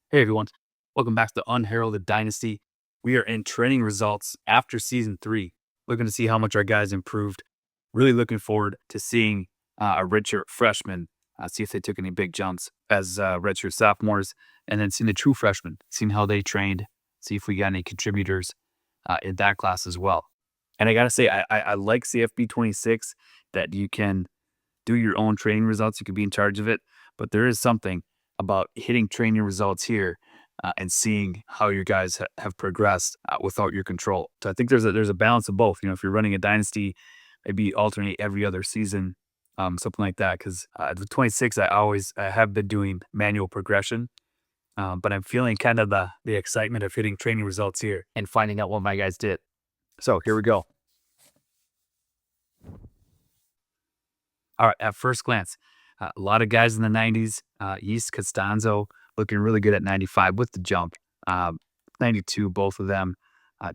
Hey everyone, welcome back to the Unheralded Dynasty. We are in training results after season 3, looking to see how much our guys improved. Really looking forward to seeing a redshirt freshman, see if they took any big jumps as redshirt sophomores, and then seeing the true freshmen, seeing how they trained, see if we got any contributors in that class as well. And I gotta say, I like CFB 26 that you can do your own training results. You can be in charge of it, but there is something about hitting training results here and seeing how your guys have progressed without your control. So I think there's a balance of both. You know, if you're running a dynasty, maybe alternate every other season, something like that. Because the 26, I have been doing manual progression, but I'm feeling kind of the excitement of hitting training results here and finding out what my guys did. So here we go. All right, at first glance, a lot of guys in the 90s. East Costanzo looking really good at 95 with the jump. 92, both of them.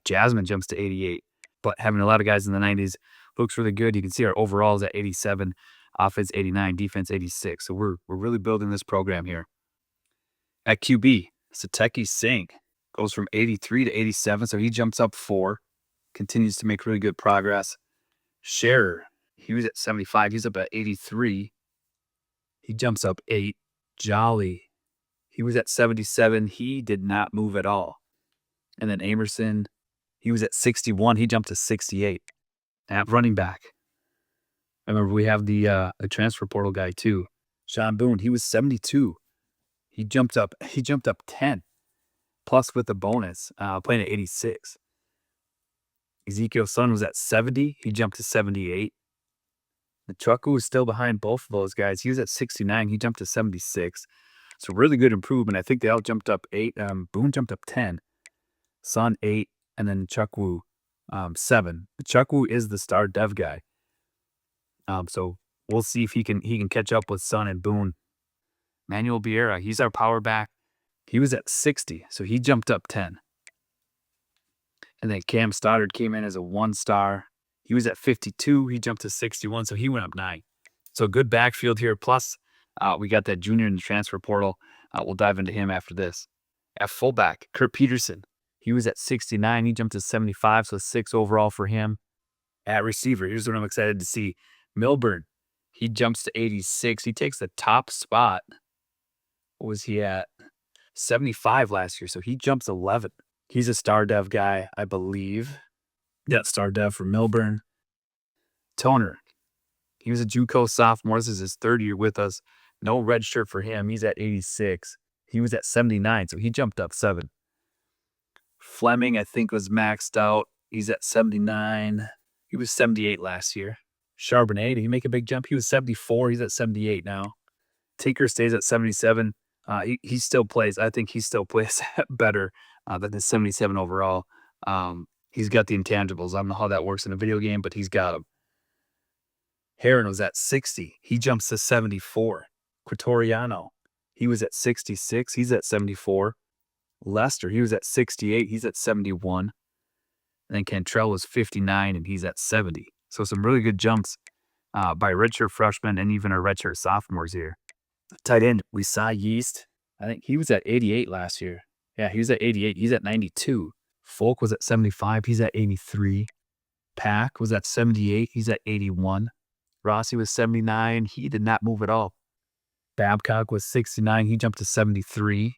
Jasmine jumps to 88. But having a lot of guys in the 90s looks really good. You can see our overalls at 87, offense 89, defense 86. So we're really building this program here. At QB, Sateki Singh goes from 83 to 87, so he jumps up 4. Continues to make really good progress. Scherer, he was at 75. He's up at 83. He jumps up 8. Jolly, he was at 77. He did not move at all. And then Amerson, he was at 61. He jumped to 68. At running back, remember we have the transfer portal guy too. Sean Boone, he was 72. He jumped up 10. Plus with the bonus, playing at 86. Ezekiel Sun was at 70. He jumped to 78. The Chucku was still behind both of those guys. He was at 69. He jumped to 76. So really good improvement. I think they all jumped up 8. Boone jumped up 10. Sun 8. And then Chuckwoo 7. Chuckwoo is the star dev guy. So we'll see if he can catch up with Sun and Boone. Manuel Vieira, he's our power back. He was at 60. So he jumped up 10. And then Cam Stoddard came in as a 1-star. He was at 52. He jumped to 61, so he went up 9. So good backfield here. Plus, we got that junior in the transfer portal. We'll dive into him after this. At fullback, Kurt Peterson. He was at 69. He jumped to 75, so 6 overall for him. At receiver, here's what I'm excited to see. Milburn, he jumps to 86. He takes the top spot. What was he at? 75 last year, so he jumps 11. He's a star dev guy, I believe. Yeah, star dev for Milburn. Toner, he was a JUCO sophomore. This is his 3rd year with us. No red shirt for him. He's at 86. He was at 79, so he jumped up 7. Fleming, I think, was maxed out. He's at 79. He was 78 last year. Charbonnet, did he make a big jump? He was 74. He's at 78 now. Tinker stays at 77. He still plays. I think he still plays better than the 77 overall. He's got the intangibles. I don't know how that works in a video game, but he's got them. Heron was at 60. He jumps to 74. Quatoriano, he was at 66. He's at 74. Lester, he was at 68. He's at 71. And then Cantrell was 59, and he's at 70. So some really good jumps by redshirt freshmen and even our redshirt sophomores here. Tight end, we saw Yeast. I think he was at 88 last year. Yeah, he was at 88. He's at 92. Folk was at 75. He's at 83. Pack was at 78. He's at 81. Rossi was 79. He did not move at all. Babcock was 69. He jumped to 73.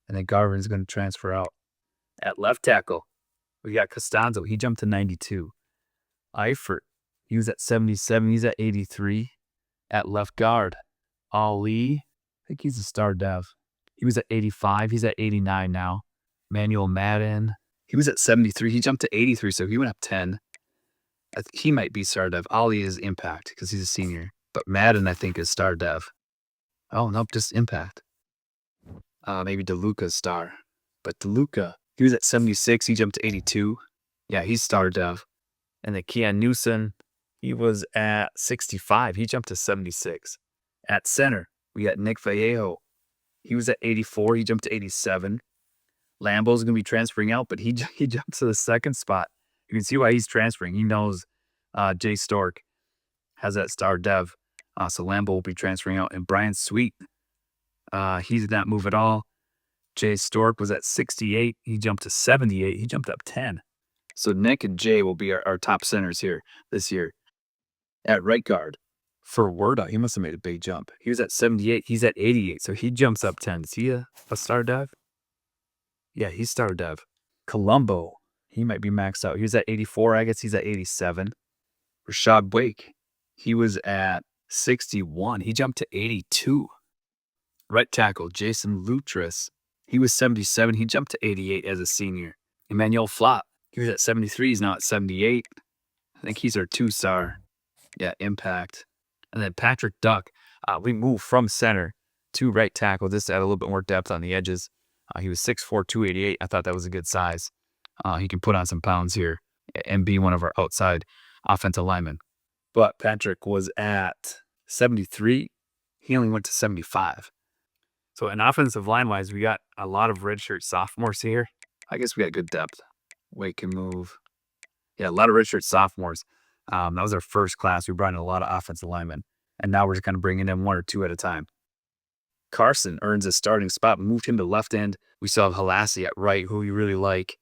And then Garvin's going to transfer out. At left tackle, we got Costanzo. He jumped to 92. Eifert, he was at 77. He's at 83. At left guard, Ali, I think he's a star dev. He was at 85. He's at 89 now. Manuel Madden, he was at 73. He jumped to 83, so he went up 10. I think he might be star dev. Ali is impact because he's a senior. But Madden, I think, is star dev. Oh, nope, just impact. Maybe DeLuca's star. But DeLuca, he was at 76. He jumped to 82. Yeah, he's star dev. And then Keon Newson, he was at 65. He jumped to 76. At center, we got Nick Vallejo. He was at 84. He jumped to 87. Lambo's going to be transferring out, but he jumps to the 2nd spot. You can see why he's transferring. He knows Jay Stork has that star dev. So Lambo will be transferring out. And Brian Sweet, he did not move at all. Jay Stork was at 68. He jumped to 78. He jumped up 10. So Nick and Jay will be our top centers here this year. At right guard, for Werda, he must have made a big jump. He was at 78. He's at 88. So he jumps up 10. Is he a star dev? Yeah, he's star dev. Colombo, he might be maxed out. He was at 84. I guess he's at 87. Rashad Wake, he was at 61. He jumped to 82. Right tackle, Jason Lutris, he was 77. He jumped to 88 as a senior. Emmanuel Flop, he was at 73. He's now at 78. I think he's our 2-star. Yeah, impact. And then Patrick Duck, we moved from center to right tackle just to add a little bit more depth on the edges. He was 6'4", 288. I thought that was a good size. He can put on some pounds here and be one of our outside offensive linemen. But Patrick was at 73. He only went to 75. So in offensive line-wise, we got a lot of redshirt sophomores here. I guess we got good depth. Wake can move. Yeah, a lot of redshirt sophomores. That was our first class. We brought in a lot of offensive linemen. And now we're just kind of bringing in 1 or 2 at a time. Carson earns a starting spot. We moved him to left end. We still have Halassi at right, who we really like.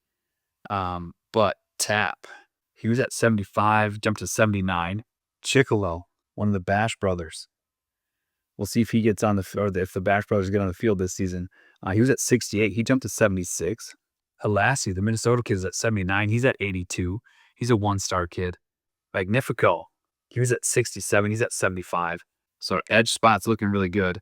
But Tap, he was at 75, jumped to 79. Chicolo, one of the Bash brothers. We'll see if he gets on the field, or if the Bash brothers get on the field this season. He was at 68. He jumped to 76. Halassi, the Minnesota kid, is at 79. He's at 82. He's a 1-star kid. Magnifico, he was at 67. He's at 75. So our edge spot's looking really good.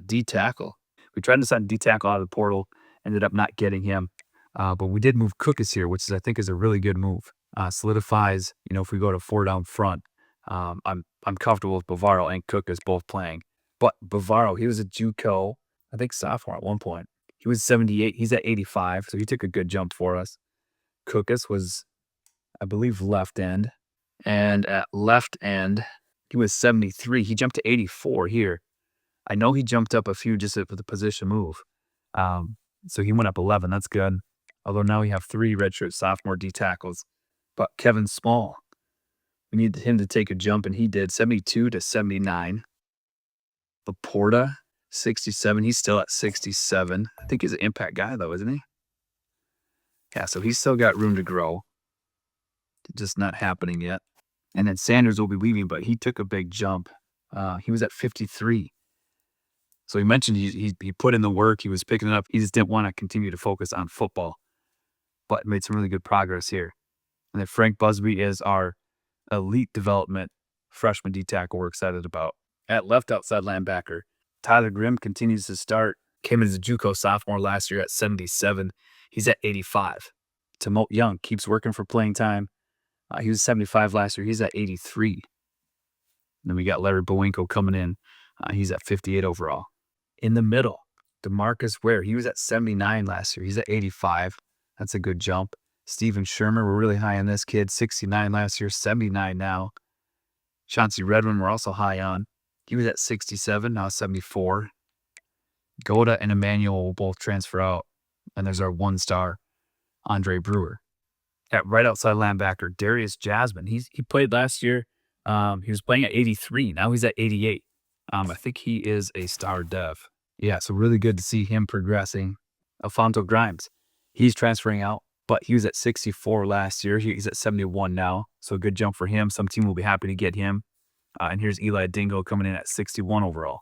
D-tackle. We tried to sign D-tackle out of the portal. Ended up not getting him. But we did move Cookus here, which I think is a really good move. Solidifies, if we go to 4 down front. I'm comfortable with Bavaro and Cookus both playing. But Bavaro, he was a JUCO, I think sophomore at one point. He was 78. He's at 85, so he took a good jump for us. Cookus was, I believe, left end. And at left end, he was 73. He jumped to 84 here. I know he jumped up a few just for the position move. So he went up 11. That's good. Although now we have 3 redshirt sophomore D tackles. But Kevin Small, we needed him to take a jump, and he did, 72 to 79. Laporta, 67. He's still at 67. I think he's an impact guy, though, isn't he? Yeah, so he's still got room to grow. Just not happening yet. And then Sanders will be leaving, but he took a big jump. He was at 53. So he mentioned he put in the work. He was picking it up. He just didn't want to continue to focus on football, but made some really good progress here. And then Frank Busby is our elite development freshman D-tackle we're excited about. At left outside linebacker, Tyler Grimm continues to start. Came in as a JUCO sophomore last year at 77. He's at 85. Tamote Young keeps working for playing time. He was 75 last year. He's at 83. And then we got Larry Bowenko coming in. He's at 58 overall. In the middle, DeMarcus Ware. He was at 79 last year. He's at 85. That's a good jump. Steven Shermer, we're really high on this kid. 69 last year, 79 now. Chauncey Redwin, we're also high on. He was at 67, now 74. Goda and Emmanuel will both transfer out. And there's our 1-star, Andre Brewer. At right outside linebacker, Darius Jasmine. He played last year. He was playing at 83. Now he's at 88. I think he is a star dev. Yeah, so really good to see him progressing. Alfonso Grimes, he's transferring out, but he was at 64 last year. He's at 71 now, so a good jump for him. Some team will be happy to get him. And here's Eli Dingo coming in at 61 overall.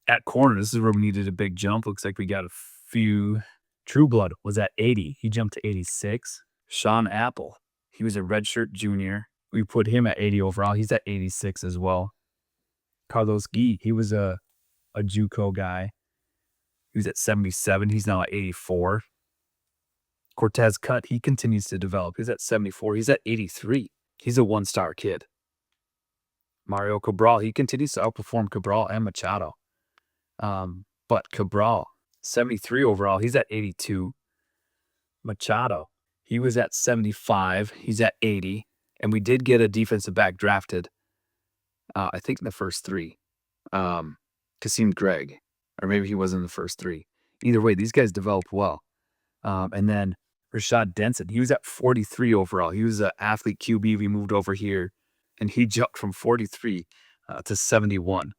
At corner, this is where we needed a big jump. Looks like we got a few. Trueblood was at 80. He jumped to 86. Sean Apple, he was a redshirt junior. We put him at 80 overall. He's at 86 as well. Carlos Gee, he was a JUCO guy. He was at 77. He's now at 84. Cortez Cut, he continues to develop. He's at 74. He's at 83. He's a 1-star kid. Mario Cabral, he continues to outperform Cabral and Machado. But Cabral, 73 overall. He's at 82. Machado, he was at 75. He's at 80. And we did get a defensive back drafted, I think in the first 3. Kasim Gregg, or maybe he was in the first 3. Either way, these guys developed well. And then Rashad Denson, he was at 43 overall. He was an athlete QB. We moved over here, and he jumped from 43 to 71.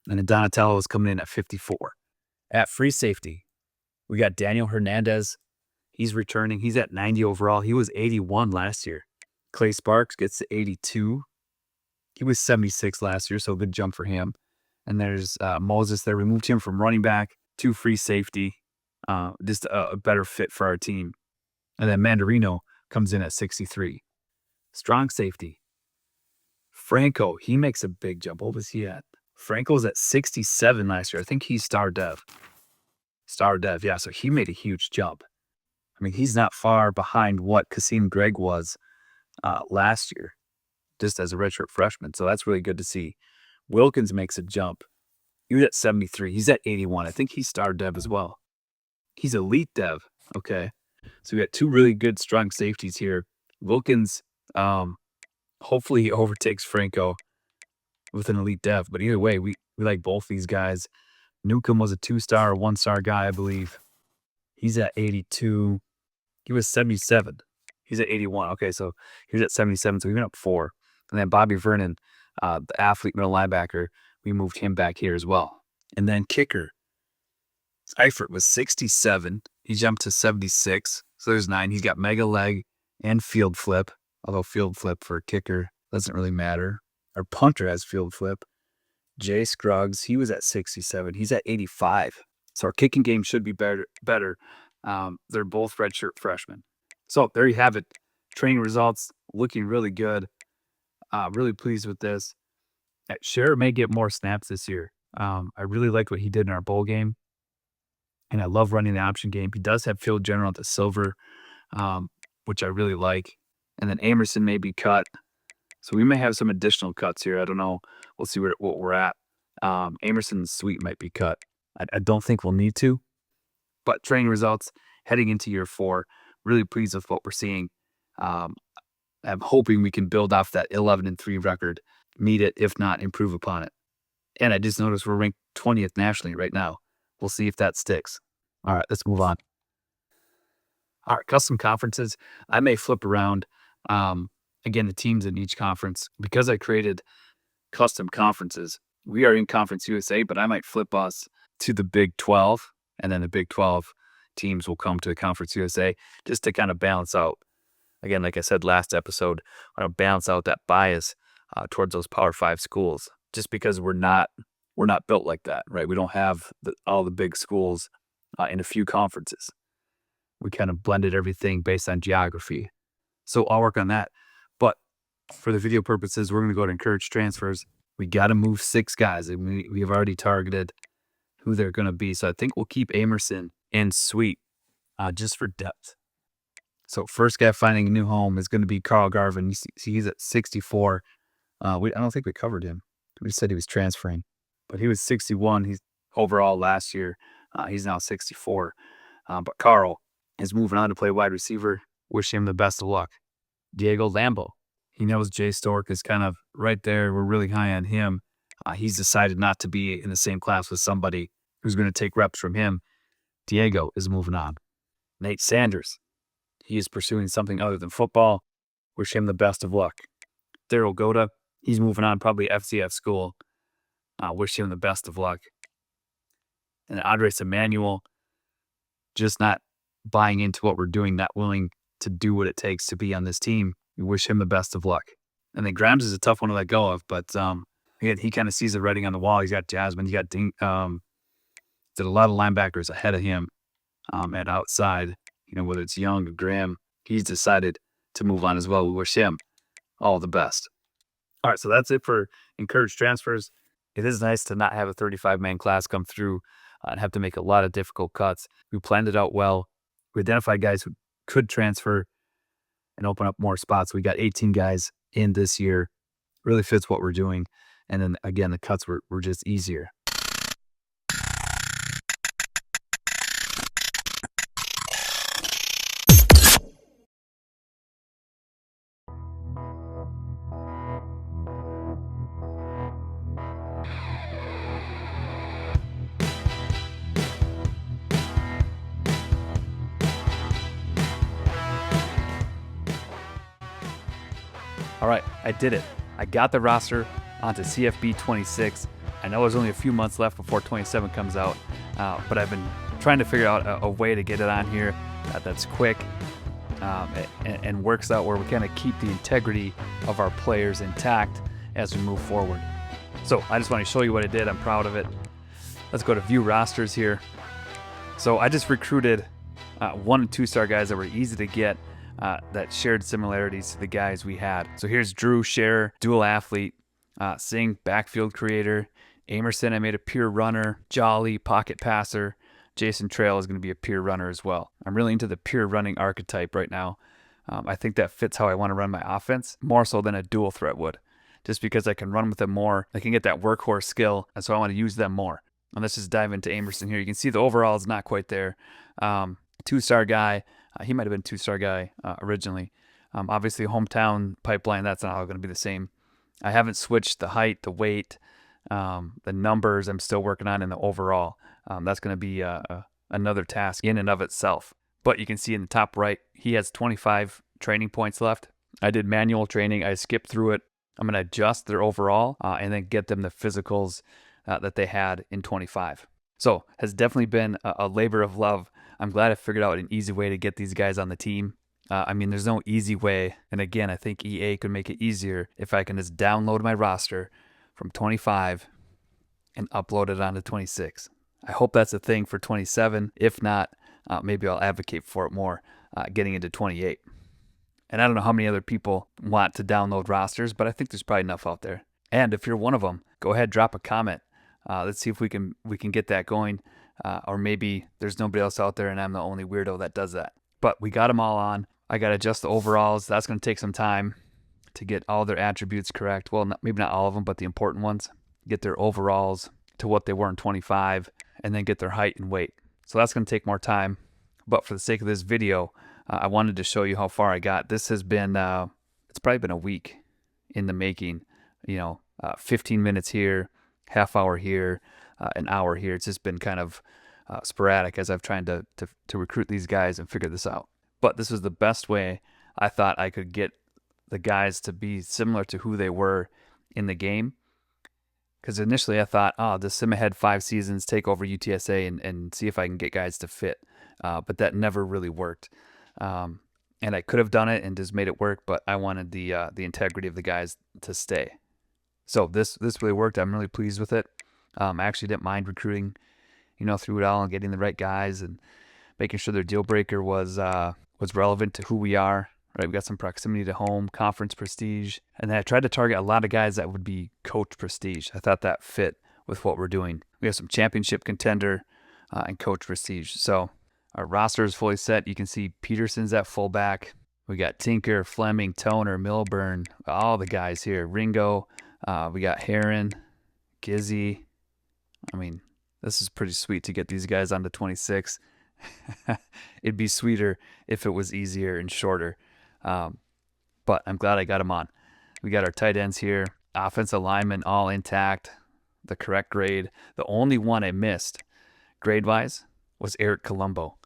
And then Donatello was coming in at 54. At free safety, we got Daniel Hernandez. He's returning. He's at 90 overall. He was 81 last year. Clay Sparks gets to 82. He was 76 last year, so a good jump for him. And there's Moses there. We moved him from running back to free safety. Just a better fit for our team. And then Mandarino comes in at 63. Strong safety. Franco, he makes a big jump. What was he at? Franco's at 67 last year. I think he's star dev. Star dev, yeah. So he made a huge jump. I mean, he's not far behind what Kasim Gregg was last year, just as a redshirt freshman. So that's really good to see. Wilkins makes a jump. He was at 73. He's at 81. I think he's star dev as well. He's elite dev. Okay. So we got two really good, strong safeties here. Wilkins, hopefully he overtakes Franco with an elite dev. But either way, we like both these guys. Newcomb was a 2-star, 1-star guy, I believe. He's at 82. He was 77. He's at 81. Okay, so he was at 77, so we went up 4. And then Bobby Vernon, the athlete middle linebacker, we moved him back here as well. And then kicker, Eifert was 67. He jumped to 76. So there's 9. He's got mega leg and field flip, although field flip for a kicker doesn't really matter. Our punter has field flip. Jay Scruggs, he was at 67. He's at 85. So our kicking game should be better. They're both redshirt freshmen. So there you have it. Training results looking really good. Really pleased with this. Scherer may get more snaps this year. I really liked what he did in our bowl game. And I love running the option game. He does have field general at the silver, which I really like. And then Amerson may be cut. So we may have some additional cuts here. I don't know. We'll see what we're at. Amerson and Sweet might be cut. I don't think we'll need to. But training results heading into year 4. Really pleased with what we're seeing. I'm hoping we can build off that 11-3 record, meet it, if not improve upon it. And I just noticed we're ranked 20th nationally right now. We'll see if that sticks. All right, let's move on. All right, custom conferences. I may flip around, again, the teams in each conference. Because I created custom conferences, we are in Conference USA, but I might flip us to the Big 12, and then the Big 12 teams will come to the Conference USA just to kind of balance out. Again, like I said last episode, I want to balance out that bias towards those Power 5 schools, just because we're not built like that, right? We don't have all the big schools in a few conferences. We kind of blended everything based on geography. So I'll work on that. But for the video purposes, we're going to go to encourage transfers. We got to move 6 guys. We have already targeted who they're going to be. So I think we'll keep Amerson and Sweet just for depth. So first guy finding a new home is going to be Carl Garvin. You see he's at 64. I don't think we covered him. We said he was transferring. But he was 61. He's overall last year. He's now 64. But Carl is moving on to play wide receiver. Wish him the best of luck. Diego Lambo. He knows Jay Stork is kind of right there. We're really high on him. He's decided not to be in the same class with somebody who's going to take reps from him. Diego is moving on. Nate Sanders. He is pursuing something other than football. Wish him the best of luck. Daryl Goda. He's moving on, probably FCF school. Wish him the best of luck. And Andres Emmanuel, just not buying into what we're doing, not willing to do what it takes to be on this team. We wish him the best of luck. And then Grimes is a tough one to let go of, but again, he kind of sees the writing on the wall. He's got Jasmine. He got did a lot of linebackers ahead of him at outside. You know, whether it's Young or Graham, he's decided to move on as well. We wish him all the best. All right, so that's it for encouraged transfers. It is nice to not have a 35-man class come through and have to make a lot of difficult cuts. We planned it out well. We identified guys who could transfer and open up more spots. We got 18 guys in this year. Really fits what we're doing. And then, again, the cuts were just easier. All right, I did it. I got the roster onto CFB 26. I know there's only a few months left before 27 comes out, but I've been trying to figure out a way to get it on here that's quick and works out where we kind of keep the integrity of our players intact as we move forward. So I just want to show you what I did. I'm proud of it. Let's go to view rosters here. So I just recruited 1 and 2 star guys that were easy to get that shared similarities to the guys we had. So here's Drew, Scherer, dual athlete, Singh, backfield creator, Amerson, I made a pure runner, Jolly, pocket passer, Jason Trail is going to be a pure runner as well. I'm really into the pure running archetype right now. I think that fits how I want to run my offense more so than a dual threat would, just because I can run with them more. I can get that workhorse skill, and so I want to use them more. And let's just dive into Amerson here. You can see the overall is not quite there. 2-star guy. He might have been 2-star guy originally. Obviously, hometown pipeline, that's not all going to be the same. I haven't switched the height, the weight, the numbers I'm still working on in the overall. That's going to be another task in and of itself. But you can see in the top right, he has 25 training points left. I did manual training. I skipped through it. I'm going to adjust their overall and then get them the physicals that they had in 25. So has definitely been a labor of love. I'm glad I figured out an easy way to get these guys on the team. I mean, there's no easy way. And again, I think EA could make it easier if I can just download my roster from 25 and upload it onto 26. I hope that's a thing for 27. If not, maybe I'll advocate for it more getting into 28. And I don't know how many other people want to download rosters, but I think there's probably enough out there. And if you're one of them, go ahead, drop a comment. Let's see if we can get that going. Or maybe there's nobody else out there and I'm the only weirdo that does that. But we got them all on. I got to adjust the overalls. That's going to take some time to get all their attributes correct. Well, maybe not all of them, but the important ones. Get their overalls to what they were in 25 and then get their height and weight. So that's going to take more time. But for the sake of this video, I wanted to show you how far I got. This has been, it's probably been a week in the making. 15 minutes here, half hour here, an hour here. It's just been kind of sporadic as I've tried to recruit these guys and figure this out. But this was the best way I thought I could get the guys to be similar to who they were in the game. Because initially I thought, just sim ahead 5 seasons, take over UTSA and see if I can get guys to fit. But that never really worked. And I could have done it and just made it work, but I wanted the integrity of the guys to stay. So this really worked. I'm really pleased with it. I actually didn't mind recruiting, through it all and getting the right guys and making sure their deal breaker was relevant to who we are. Right, we got some proximity to home, conference prestige, and then I tried to target a lot of guys that would be coach prestige. I thought that fit with what we're doing. We have some championship contender and coach prestige. So our roster is fully set. You can see Peterson's at fullback. We got Tinker, Fleming, Toner, Milburn, all the guys here. Ringo. We got Heron, Gizzy. I mean, this is pretty sweet to get these guys onto 26. It'd be sweeter if it was easier and shorter. But I'm glad I got them on. We got our tight ends here. Offensive linemen all intact. The correct grade. The only one I missed grade-wise was Eric Colombo.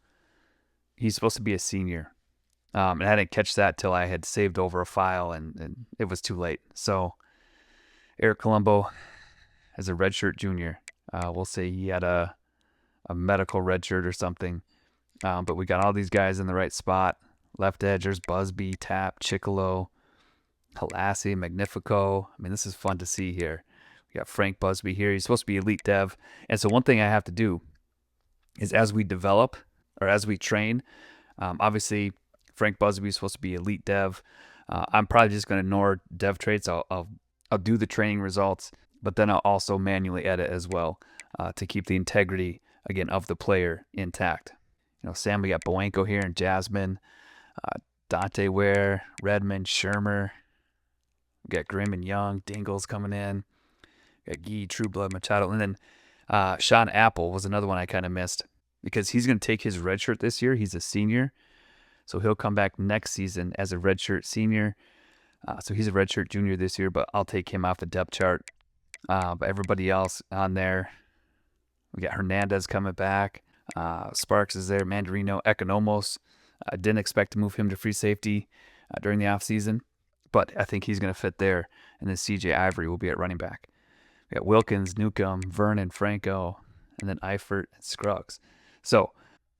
He's supposed to be a senior. And I didn't catch that till I had saved over a file and it was too late. So Eric Colombo as a redshirt junior. We'll say he had a medical redshirt or something. But we got all these guys in the right spot. Left edge, there's Busby, Tapp, Chicolo, Halassi, Magnifico. I mean, this is fun to see here. We got Frank Busby here. He's supposed to be elite dev. And so one thing I have to do is as we develop or as we train, obviously Frank Busby is supposed to be elite dev. I'm probably just going to ignore dev traits. I'll do the training results, but then I'll also manually edit as well to keep the integrity, again, of the player intact. Sam, we got Boenko here and Jasmine. Dante Ware, Redmond, Shermer. We got Grimm and Young, Dingles coming in. We got Gee, Trueblood, Machado. And then Sean Apple was another one I kind of missed because he's going to take his red shirt this year. He's a senior. So he'll come back next season as a redshirt senior. So he's a redshirt junior this year, but I'll take him off the depth chart. But everybody else on there, we got Hernandez coming back. Sparks is there, Mandarino, Economos. I didn't expect to move him to free safety during the offseason, but I think he's going to fit there. And then CJ Ivory will be at running back. We got Wilkins, Newcomb, Vernon, Franco, and then Eifert and Scruggs. So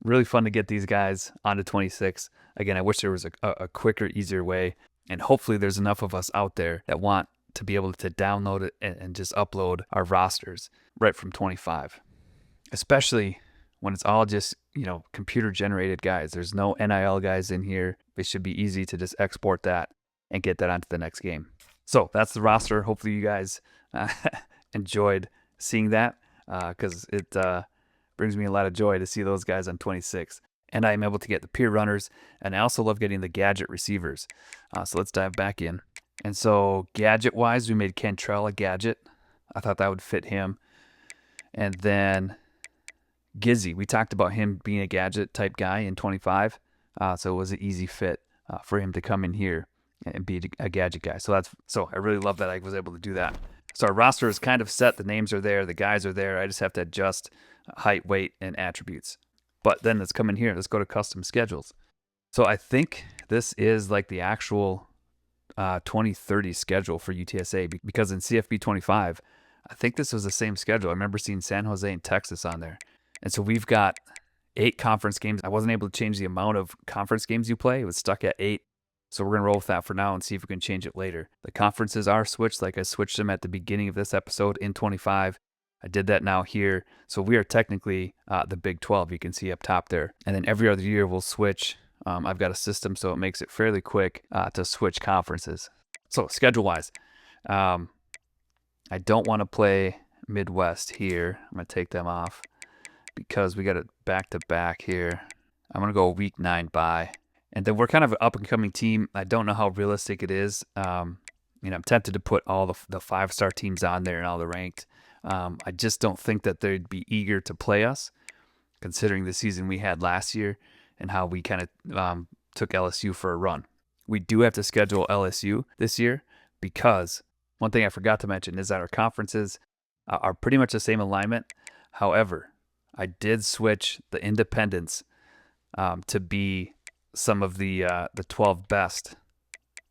really fun to get these guys onto 26. Again, I wish there was a quicker, easier way. And hopefully there's enough of us out there that want to be able to download it and just upload our rosters right from 25. Especially when it's all just, computer generated guys. There's no NIL guys in here. It should be easy to just export that and get that onto the next game. So that's the roster. Hopefully you guys enjoyed seeing that because it brings me a lot of joy to see those guys on 26. And I'm able to get the peer runners, and I also love getting the gadget receivers. So let's dive back in. And so gadget-wise, we made Cantrell a gadget. I thought that would fit him. And then Gizzy, we talked about him being a gadget type guy in 25. So it was an easy fit for him to come in here and be a gadget guy. So I really love that I was able to do that. So our roster is kind of set. The names are there. The guys are there. I just have to adjust height, weight, and attributes. But then let's come in here. Let's go to custom schedules. So I think this is like the actual 2030 schedule for UTSA, because in CFB 25, I think this was the same schedule. I remember seeing San Jose and Texas on there. And so we've got 8 conference games. I wasn't able to change the amount of conference games you play. It was stuck at 8. So we're going to roll with that for now and see if we can change it later. The conferences are switched, like I switched them at the beginning of this episode in 25. I did that now here. So we are technically the Big 12, you can see up top there. And then every other year we'll switch. I've got a system, so it makes it fairly quick to switch conferences. So schedule-wise, I don't want to play Midwest here. I'm going to take them off because we got a back-to-back here. I'm going to go week 9 bye. And then we're kind of an up-and-coming team. I don't know how realistic it is. I'm tempted to put all the 5-star teams on there and all the ranked. I just don't think that they'd be eager to play us, considering the season we had last year and how we kind of took LSU for a run. We do have to schedule LSU this year because one thing I forgot to mention is that our conferences are pretty much the same alignment. However, I did switch the independents to be some of the 12 best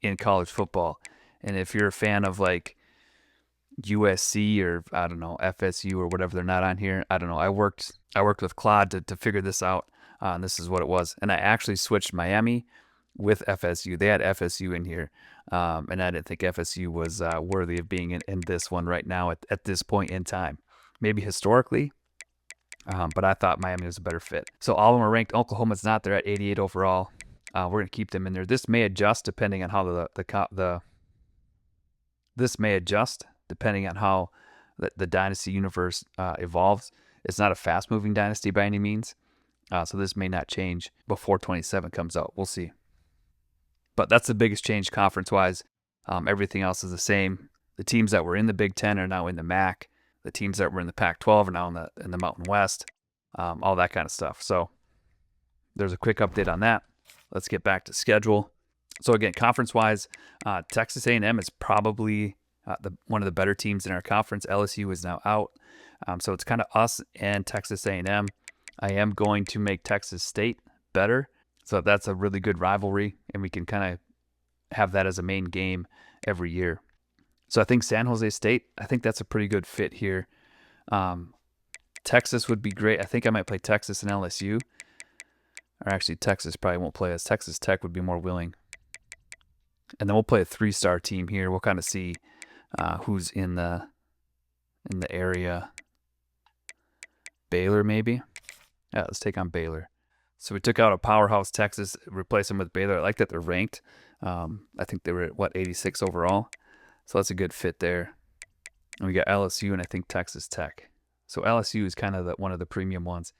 in college football. And if you're a fan of like USC or I don't know, FSU or whatever, they're not on here. I don't know. I worked with Claude to figure this out. And this is what it was. And I actually switched Miami with FSU. They had FSU in here. And I didn't think FSU was worthy of being in this one right now at this point in time. Maybe historically, but I thought Miami was a better fit. So all of them are ranked. Oklahoma's not. They're at 88 overall. We're going to keep them in there. This may adjust depending on how this may adjust depending on how the dynasty universe evolves. It's not a fast-moving dynasty by any means. So this may not change before 27 comes out. We'll see. But that's the biggest change conference-wise. Everything else is the same. The teams that were in the Big Ten are now in the MAC. The teams that were in the Pac-12 are now in the Mountain West. All that kind of stuff. So there's a quick update on that. Let's get back to schedule. So again, conference-wise, Texas A&M is probably one of the better teams in our conference. LSU is now out. So it's kind of us and Texas A&M. I am going to make Texas State better. So that's a really good rivalry, and we can kind of have that as a main game every year. So I think San Jose State, I think that's a pretty good fit here. Texas would be great. I think I might play Texas and LSU. Or actually, Texas probably won't play us. Texas Tech would be more willing. And then we'll play a 3-star team here. We'll kind of see who's in the area. Baylor, maybe? Yeah, let's take on Baylor. So we took out a powerhouse Texas, replaced them with Baylor. I like that they're ranked. I think they were at, 86 overall? So that's a good fit there. And we got LSU and I think Texas Tech. So LSU is kind of one of the premium ones.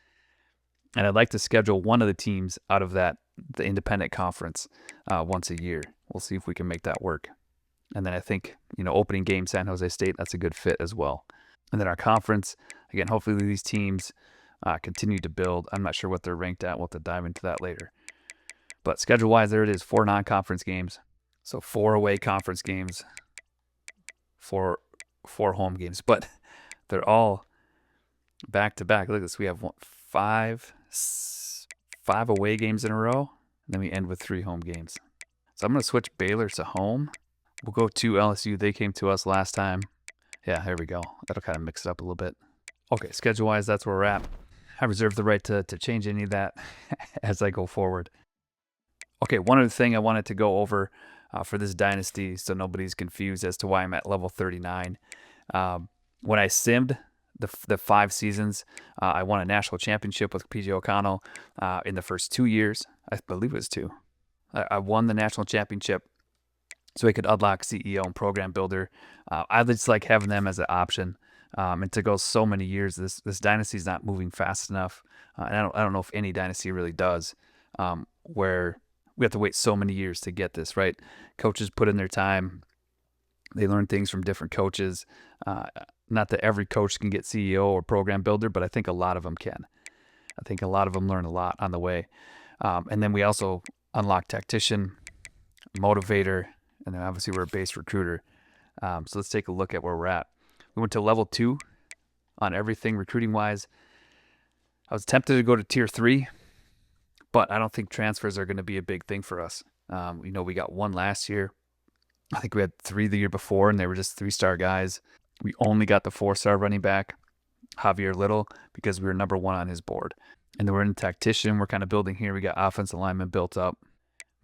And I'd like to schedule one of the teams out of the independent conference once a year. We'll see if we can make that work. And then I think, opening game San Jose State, that's a good fit as well. And then our conference, again, hopefully these teams continue to build. I'm not sure what they're ranked at. We'll have to dive into that later. But schedule-wise, there it is, 4 non-conference games. So 4 away conference games, 4 home games. But they're all back-to-back. Look at this. We have 5 away games in a row. And then we end with 3 home games. So I'm going to switch Baylor to home. We'll go to LSU. They came to us last time. Yeah, there we go. That'll kind of mix it up a little bit. Okay, schedule-wise, that's where we're at. I reserve the right to change any of that as I go forward. Okay, one other thing I wanted to go over for this dynasty so nobody's confused as to why I'm at level 39. When I simmed the 5 seasons, I won a national championship with PJ O'Connell in the first 2 years. I believe it was 2. I won the national championship so I could unlock CEO and program builder. I just like having them as an option. And to go so many years, this dynasty is not moving fast enough. And I don't know if any dynasty really does, where we have to wait so many years to get this, right? Coaches put in their time. They learn things from different coaches. Not that every coach can get CEO or program builder, but I think a lot of them can. I think a lot of them learn a lot on the way. And then we also unlock tactician, motivator, and then obviously we're a base recruiter. So let's take a look at where we're at. We went to level 2 on everything recruiting-wise. I was tempted to go to tier 3, but I don't think transfers are going to be a big thing for us. We got 1 last year. I think we had 3 the year before, and they were just 3-star guys. We only got the 4-star running back, Javier Little, because we were number 1 on his board. And then we're in tactician. We're kind of building here. We got offensive lineman built up.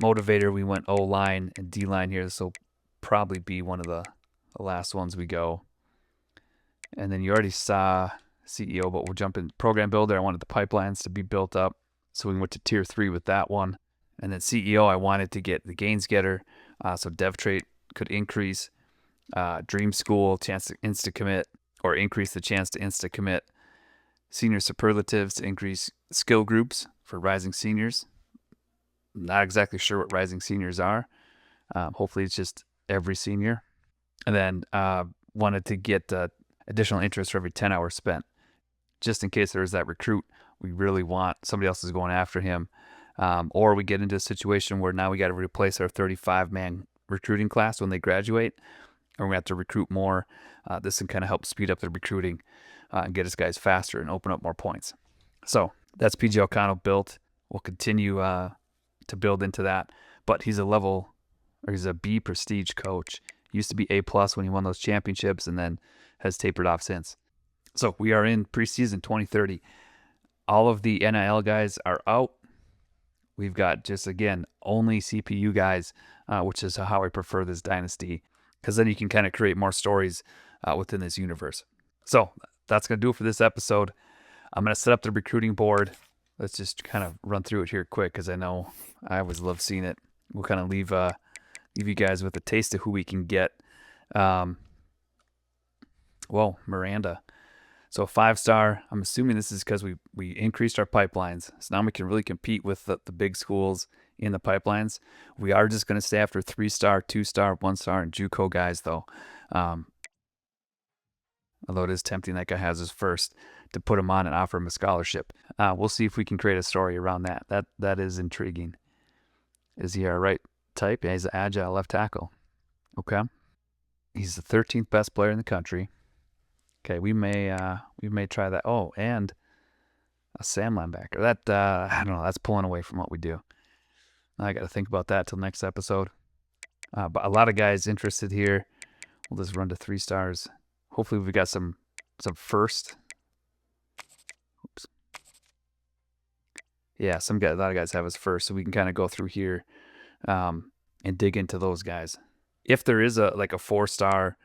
Motivator, we went O-line and D-line here. This will probably be one of the last ones we go. And then you already saw CEO, but we'll jump in program builder. I wanted the pipelines to be built up. So we went to tier 3 with that one. And then CEO, I wanted to get the gains getter. So dev trait could increase. Dream school, chance to insta commit or increase the chance to insta commit. Senior superlatives to increase skill groups for rising seniors. Not exactly sure what rising seniors are. Hopefully it's just every senior. And then wanted to get additional interest for every 10 hours spent. Just in case there is that recruit we really want, somebody else is going after him. Or we get into a situation where now we got to replace our 35-man recruiting class when they graduate, or we have to recruit more. This can kind of help speed up the recruiting and get us guys faster and open up more points. So that's PJ O'Connell built. We'll continue to build into that. But he's a B prestige coach. He used to be A+ when he won those championships and then has tapered off since. So we are in preseason 2030. All of the NIL guys are out. We've got just, again, only CPU guys, which is how I prefer this dynasty, because then you can kind of create more stories within this universe. So that's going to do it for this episode. I'm going to set up the recruiting board. Let's just kind of run through it here quick, because I know I always love seeing it. We'll kind of leave you guys with a taste of who we can get. Miranda. So 5-star, I'm assuming this is because we increased our pipelines. So now we can really compete with the big schools in the pipelines. We are just going to stay after 3-star, 2-star, 1-star, and JUCO guys, though. Although it is tempting that guy has his first to put him on and offer him a scholarship. We'll see if we can create a story around that. That is intriguing. Is he our right type? Yeah, he's an agile left tackle. Okay. He's the 13th best player in the country. Okay, we may try that. Oh, and a Sam linebacker. That I don't know. That's pulling away from what we do. I got to think about that till next episode. But a lot of guys interested here. We'll just run to 3 stars. Hopefully we got some first. Oops. Yeah, a lot of guys have us first, so we can kind of go through here and dig into those guys. If there is a 4-star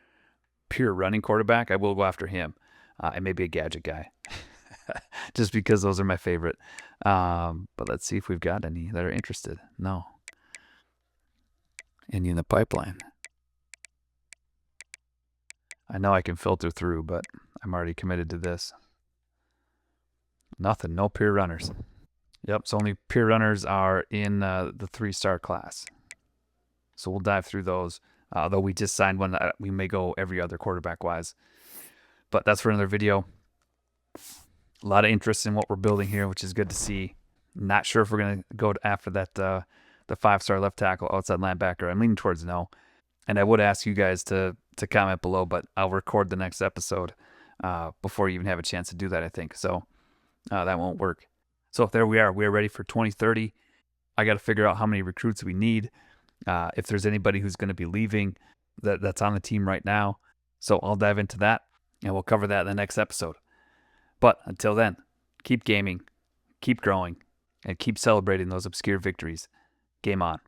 pure running quarterback, I will go after him, and maybe a gadget guy, just because those are my favorite. But let's see if we've got any that are interested. No. Any in the pipeline. I know I can filter through, but I'm already committed to this. Nothing. No pure runners. Yep, so only pure runners are in the 3-star class. So we'll dive through those. Although we just signed one, we may go every other quarterback-wise. But that's for another video. A lot of interest in what we're building here, which is good to see. Not sure if we're going to go after that the 5-star left tackle, outside linebacker. I'm leaning towards no. And I would ask you guys to comment below, but I'll record the next episode before you even have a chance to do that, I think. So that won't work. So there we are. We are ready for 2030. I got to figure out how many recruits we need. If there's anybody who's going to be leaving that's on the team right now. So I'll dive into that, and we'll cover that in the next episode. But until then, keep gaming, keep growing, and keep celebrating those obscure victories. Game on.